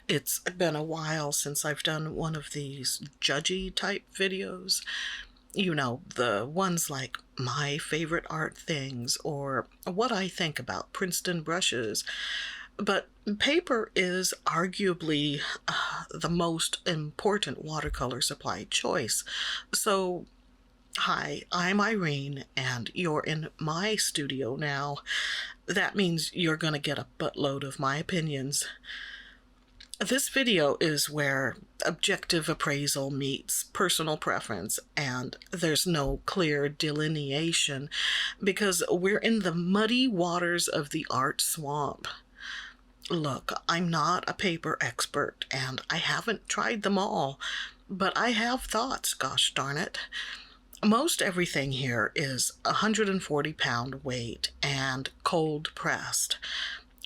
It's been a while since I've done one of these judgy type videos. You know, the ones like my favorite art things or what I think about Princeton brushes. But paper is arguably the most important watercolor supply choice. So, hi, I'm Irene, and you're in my studio now. That means you're going to get a buttload of my opinions. This video is where objective appraisal meets personal preference, and there's no clear delineation because we're in the muddy waters of the art swamp. Look, I'm not a paper expert, and I haven't tried them all, but I have thoughts, gosh darn it. Most everything here is 140-pound weight and cold pressed.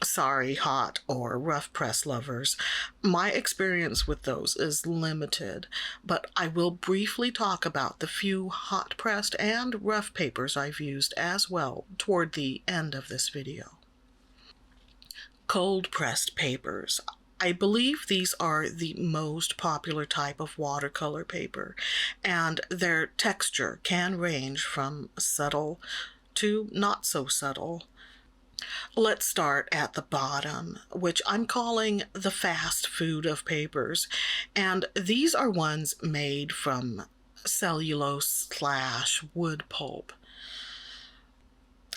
Sorry, hot or rough press lovers. My experience with those is limited, but I will briefly talk about the few hot pressed and rough papers I've used as well toward the end of this video. Cold pressed papers. I believe these are the most popular type of watercolor paper, and their texture can range from subtle to not so subtle. Let's start at the bottom, which I'm calling the fast food of papers, and these are ones made from cellulose/wood pulp.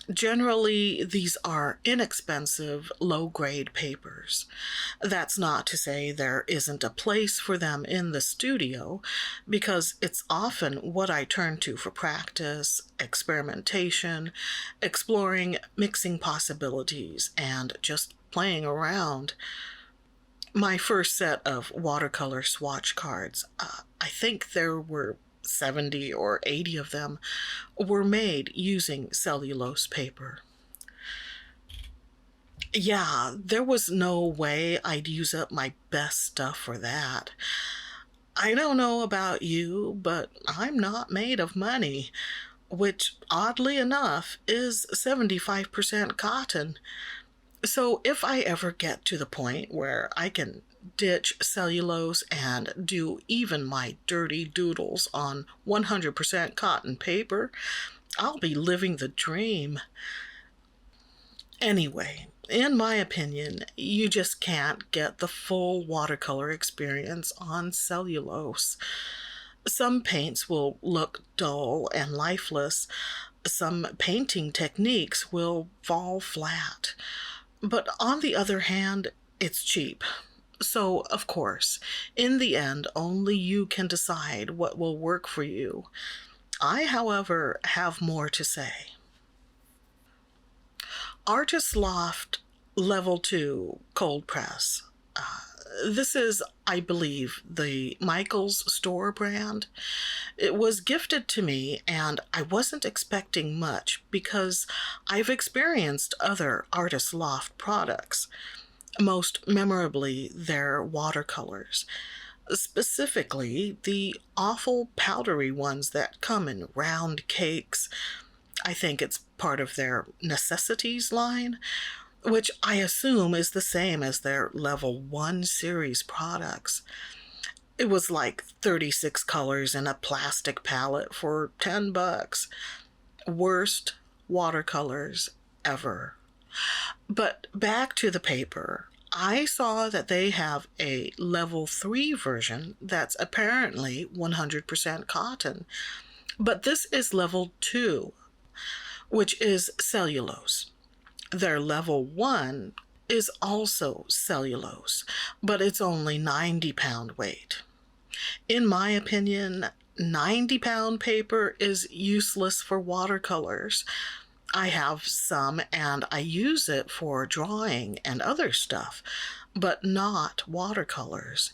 Generally, these are inexpensive, low-grade papers. That's not to say there isn't a place for them in the studio, because it's often what I turn to for practice, experimentation, exploring mixing possibilities, and just playing around. My first set of watercolor swatch cards, I think there were 70 or 80 of them, were made using cellulose paper. Yeah, there was no way I'd use up my best stuff for that. I don't know about you, but I'm not made of money, which, oddly enough, is 75% cotton. So if I ever get to the point where I can ditch cellulose and do even my dirty doodles on 100% cotton paper, I'll be living the dream. Anyway, in my opinion, you just can't get the full watercolor experience on cellulose. Some paints will look dull and lifeless. Some painting techniques will fall flat. But on the other hand, it's cheap. So, of course, in the end, only you can decide what will work for you. I, however, have more to say. Artist Loft Level 2 Cold Press. This is, I believe, the Michaels store brand. It was gifted to me, and I wasn't expecting much because I've experienced other Artist Loft products, most memorably their watercolors, specifically the awful powdery ones that come in round cakes. I think it's part of their Necessities line, which I assume is the same as their Level 1 series products. It was like 36 colors in a plastic palette for $10. Worst watercolors ever. But back to the paper. I saw that they have a Level 3 version that's apparently 100% cotton. But this is Level 2, which is cellulose. Their Level 1 is also cellulose, but it's only 90-pound weight. In my opinion, 90-pound paper is useless for watercolors. I have some and I use it for drawing and other stuff, but not watercolors.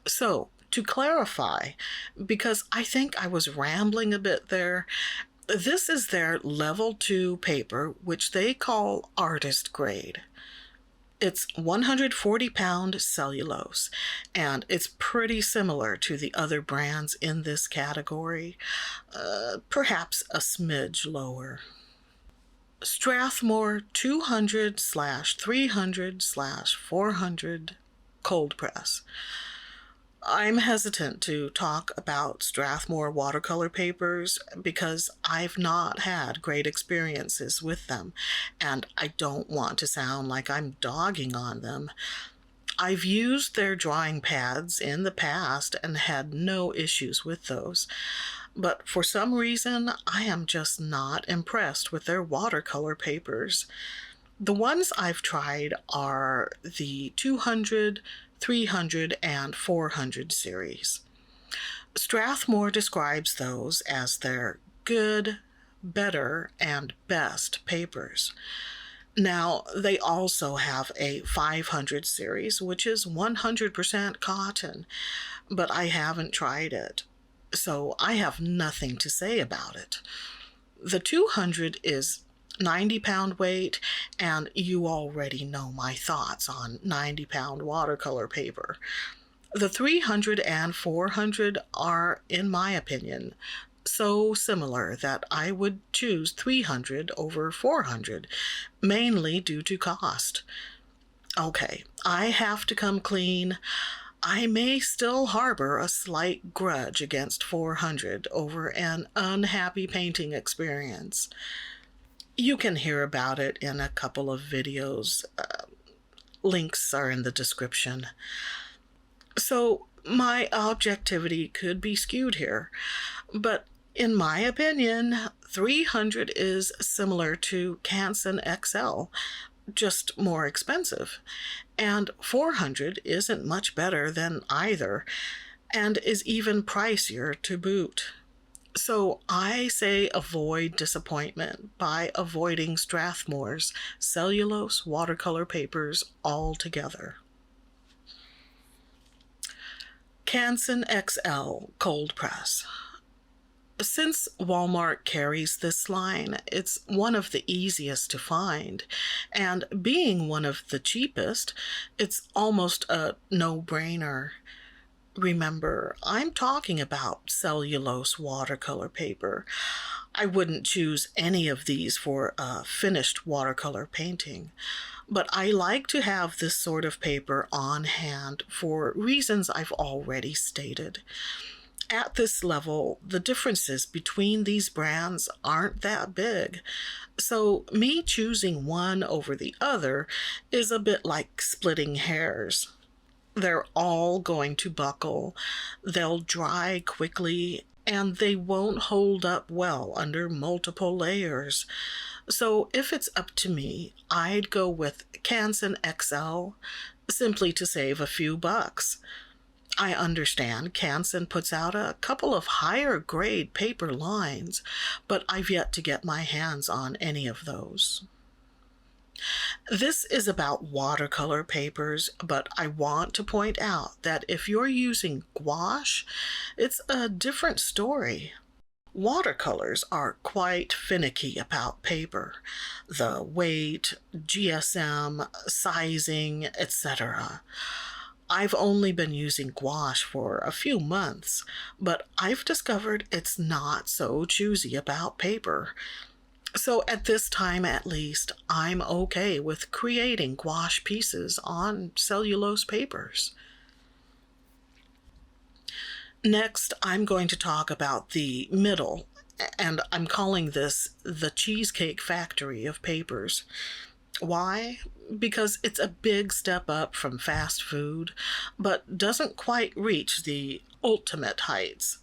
So, to clarify, because I think I was rambling a bit there, this is their Level 2 paper, which they call artist grade. It's 140-pound cellulose, and it's pretty similar to the other brands in this category, perhaps a smidge lower. Strathmore 200/300/400 cold press. I'm hesitant to talk about Strathmore watercolor papers because I've not had great experiences with them, and I don't want to sound like I'm dogging on them. I've used their drawing pads in the past and had no issues with those, but for some reason I am just not impressed with their watercolor papers. The ones I've tried are the 200, 300, and 400 series. Strathmore describes those as their good, better, and best papers. Now, they also have a 500 series, which is 100% cotton, but I haven't tried it, so I have nothing to say about it. The 200 is 90-pound weight, and you already know my thoughts on 90-pound watercolor paper. The 300 and 400 are, in my opinion, so similar that I would choose 300 over 400, mainly due to cost. Okay, I have to come clean. I may still harbor a slight grudge against 400 over an unhappy painting experience. You can hear about it in a couple of videos. Links are in the description. So my objectivity could be skewed here, but in my opinion, 300 is similar to Canson XL, just more expensive, and 400 isn't much better than either, and is even pricier to boot. So I say avoid disappointment by avoiding Strathmore's cellulose watercolor papers altogether. Canson XL Cold Press. Since Walmart carries this line, it's one of the easiest to find, and being one of the cheapest, it's almost a no-brainer. Remember, I'm talking about cellulose watercolor paper. I wouldn't choose any of these for a finished watercolor painting, but I like to have this sort of paper on hand for reasons I've already stated. At this level, the differences between these brands aren't that big, so me choosing one over the other is a bit like splitting hairs. They're all going to buckle, they'll dry quickly, and they won't hold up well under multiple layers. So if it's up to me, I'd go with Canson XL simply to save a few bucks. I understand Canson puts out a couple of higher grade paper lines, but I've yet to get my hands on any of those. This is about watercolor papers, but I want to point out that if you're using gouache, it's a different story. Watercolors are quite finicky about paper. The weight, GSM, sizing, etc. I've only been using gouache for a few months, but I've discovered it's not so choosy about paper. So at this time at least, I'm okay with creating gouache pieces on cellulose papers. Next, I'm going to talk about the middle, and I'm calling this the Cheesecake Factory of papers. Why? Because it's a big step up from fast food, but doesn't quite reach the ultimate heights.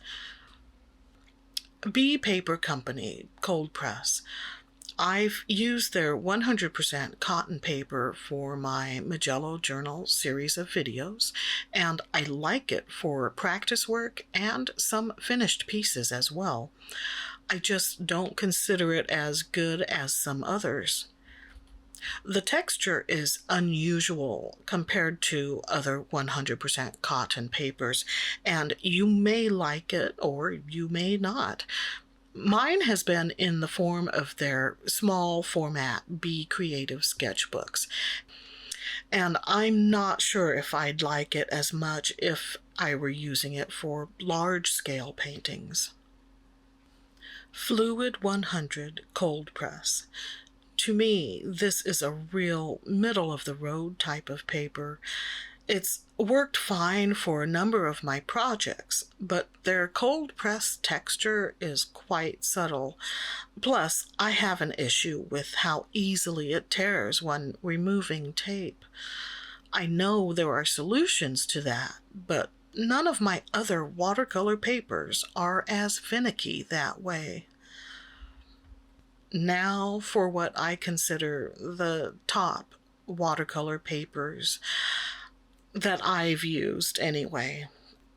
B Paper Company Cold Press. I've used their 100% cotton paper for my Magello Journal series of videos, and I like it for practice work and some finished pieces as well. I just don't consider it as good as some others. The texture is unusual compared to other 100% cotton papers, and you may like it or you may not. Mine has been in the form of their small format Be Creative sketchbooks, and I'm not sure if I'd like it as much if I were using it for large-scale paintings. Fluid 100 Cold Press. To me, this is a real middle-of-the-road type of paper. It's worked fine for a number of my projects, but their cold press texture is quite subtle. Plus, I have an issue with how easily it tears when removing tape. I know there are solutions to that, but none of my other watercolor papers are as finicky that way. Now for what I consider the top watercolor papers that I've used anyway.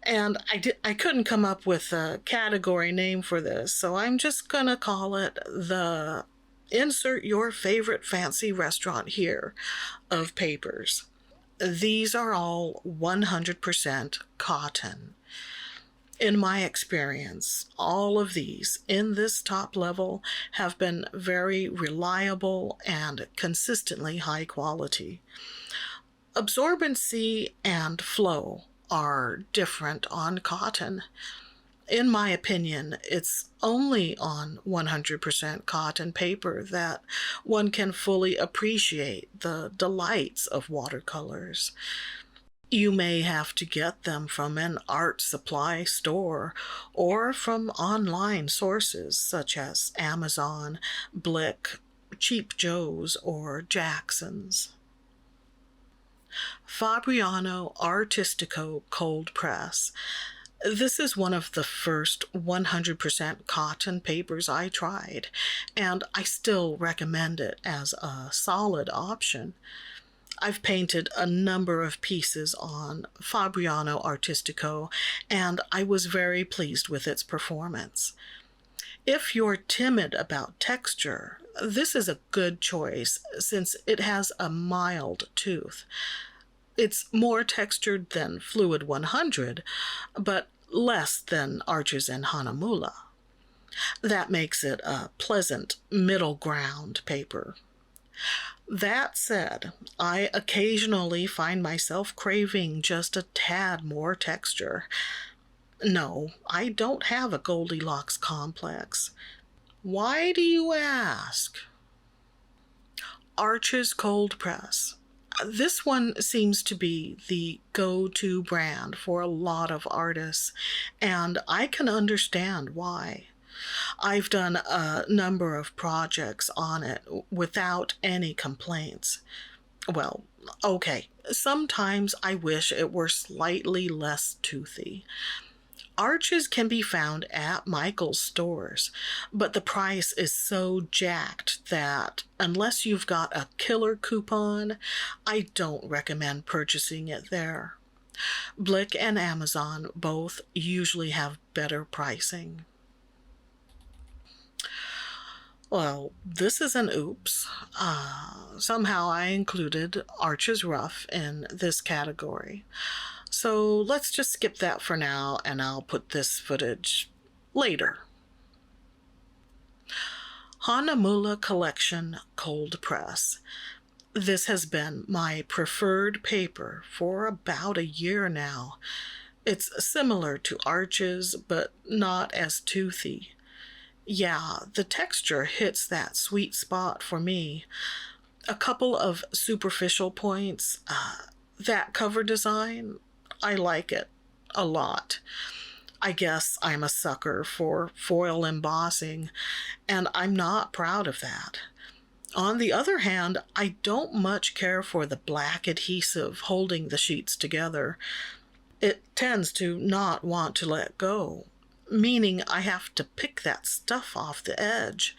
And I couldn't come up with a category name for this, so I'm just gonna call it the insert your favorite fancy restaurant here of papers. These are all 100% cotton. In my experience, all of these in this top level have been very reliable and consistently high quality. Absorbency and flow are different on cotton. In my opinion, it's only on 100% cotton paper that one can fully appreciate the delights of watercolors. You may have to get them from an art supply store or from online sources such as Amazon, Blick, Cheap Joe's, or Jackson's. Fabriano Artistico Cold Press. This is one of the first 100% cotton papers I tried, and I still recommend it as a solid option. I've painted a number of pieces on Fabriano Artistico, and I was very pleased with its performance. If you're timid about texture, this is a good choice since it has a mild tooth. It's more textured than Fluid 100, but less than Arches and Hana Moola. That makes it a pleasant middle ground paper. That said, I occasionally find myself craving just a tad more texture. No, I don't have a Goldilocks complex. Why do you ask? Arches Cold Press. This one seems to be the go-to brand for a lot of artists, and I can understand why. I've done a number of projects on it without any complaints. Well, okay, sometimes I wish it were slightly less toothy. Arches can be found at Michael's stores, but the price is so jacked that unless you've got a killer coupon, I don't recommend purchasing it there. Blick and Amazon both usually have better pricing. Well, this is an oops. Somehow I included Arches Rough in this category. So let's just skip that for now, and I'll put this footage later. Hana Moola Collection Cold Press. This has been my preferred paper for about a year now. It's similar to Arches, but not as toothy. Yeah, the texture hits that sweet spot for me. A couple of superficial points. That cover design, I like it a lot. I guess I'm a sucker for foil embossing, and I'm not proud of that. On the other hand, I don't much care for the black adhesive holding the sheets together. It tends to not want to let go, meaning I have to pick that stuff off the edge,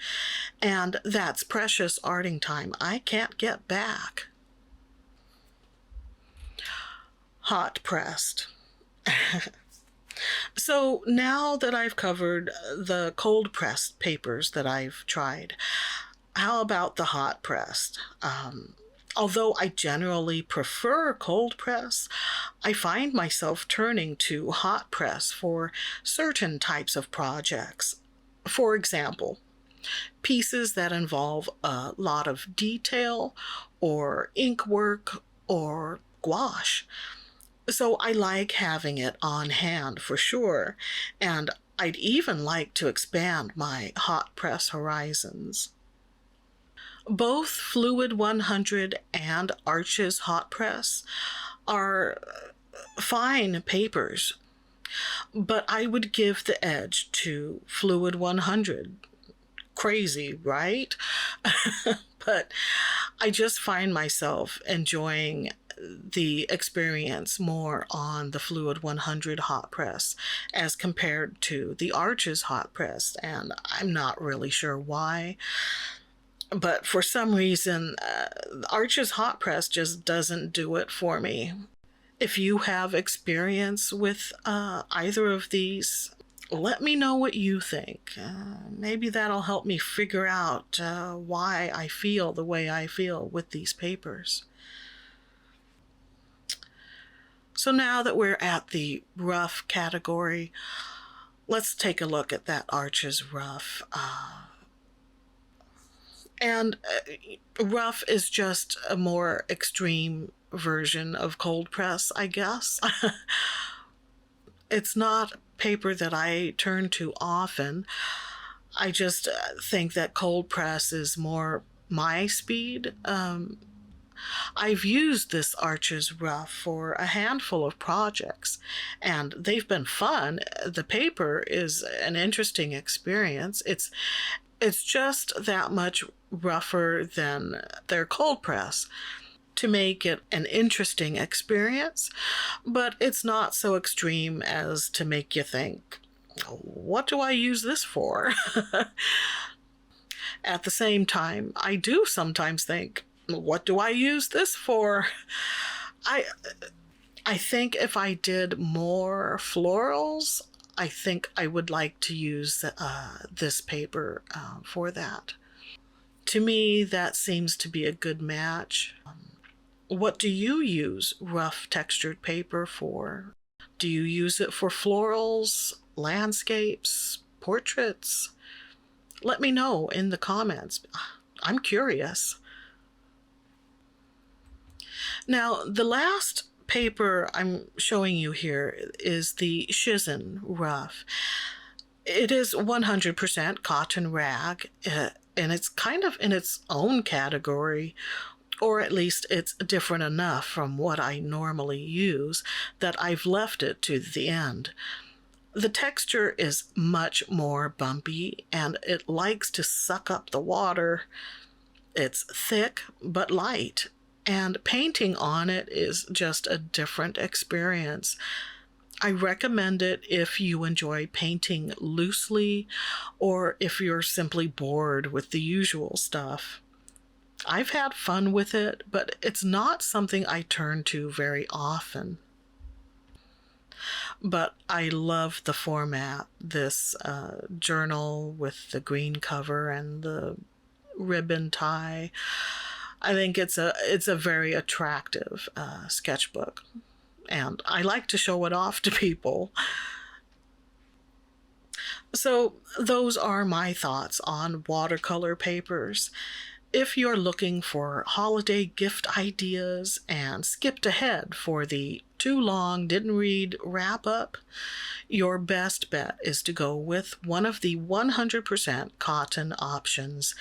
and that's precious arting time I can't get back. Hot pressed. So now that I've covered the cold pressed papers that I've tried, how about the hot pressed? Although I generally prefer cold press, I find myself turning to hot press for certain types of projects. For example, pieces that involve a lot of detail or ink work or gouache. So I like having it on hand for sure, and I'd even like to expand my hot press horizons. Both Fluid 100 and Arches Hot Press are fine papers, but I would give the edge to Fluid 100. Crazy, right? But I just find myself enjoying the experience more on the Fluid 100 hot press as compared to the Arches hot press, and I'm not really sure why. But for some reason, Arches hot press just doesn't do it for me. If you have experience with either of these, let me know what you think. Maybe that'll help me figure out why I feel the way I feel with these papers. So now that we're at the rough category, let's take a look at that Arches Rough. And rough is just a more extreme version of cold press, I guess. It's not paper that I turn to often. I just think that cold press is more my speed. I've used this Arches Rough for a handful of projects, and they've been fun. The paper is an interesting experience. It's just that much rougher than their cold press to make it an interesting experience, but it's not so extreme as to make you think, what do I use this for? At the same time, I do sometimes think, what do I use this for? I think if I did more florals, I think I would like to use this paper for that. To me, that seems to be a good match. What do you use rough textured paper for? Do you use it for florals, landscapes, portraits? Let me know in the comments. I'm curious. Now, the last paper I'm showing you here is the Shizen Rough. It is 100% cotton rag, and it's kind of in its own category, or at least it's different enough from what I normally use that I've left it to the end. The texture is much more bumpy, and it likes to suck up the water. It's thick but light, and painting on it is just a different experience. I recommend it if you enjoy painting loosely or if you're simply bored with the usual stuff. I've had fun with it, but it's not something I turn to very often. But I love the format. This journal with the green cover and the ribbon tie. I think it's a very attractive sketchbook, and I like to show it off to people. So those are my thoughts on watercolor papers. If you're looking for holiday gift ideas and skipped ahead for the too long didn't read wrap up, your best bet is to go with one of the 100% cotton options: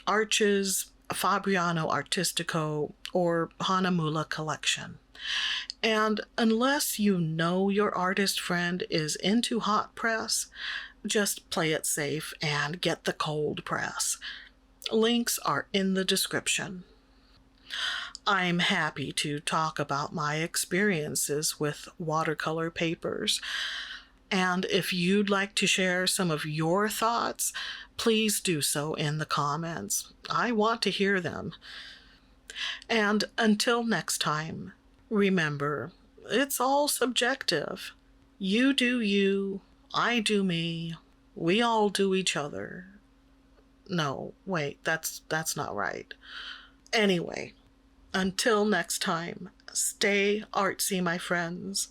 Arches, Fabriano Artistico, or Hana Moola collection. And unless you know your artist friend is into hot press, just play it safe and get the cold press. Links are in the description. I'm happy to talk about my experiences with watercolor papers. And if you'd like to share some of your thoughts, please do so in the comments. I want to hear them. And until next time, remember, it's all subjective. You do you, I do me, we all do each other. No, wait, that's not right. Anyway, until next time, stay artsy, my friends.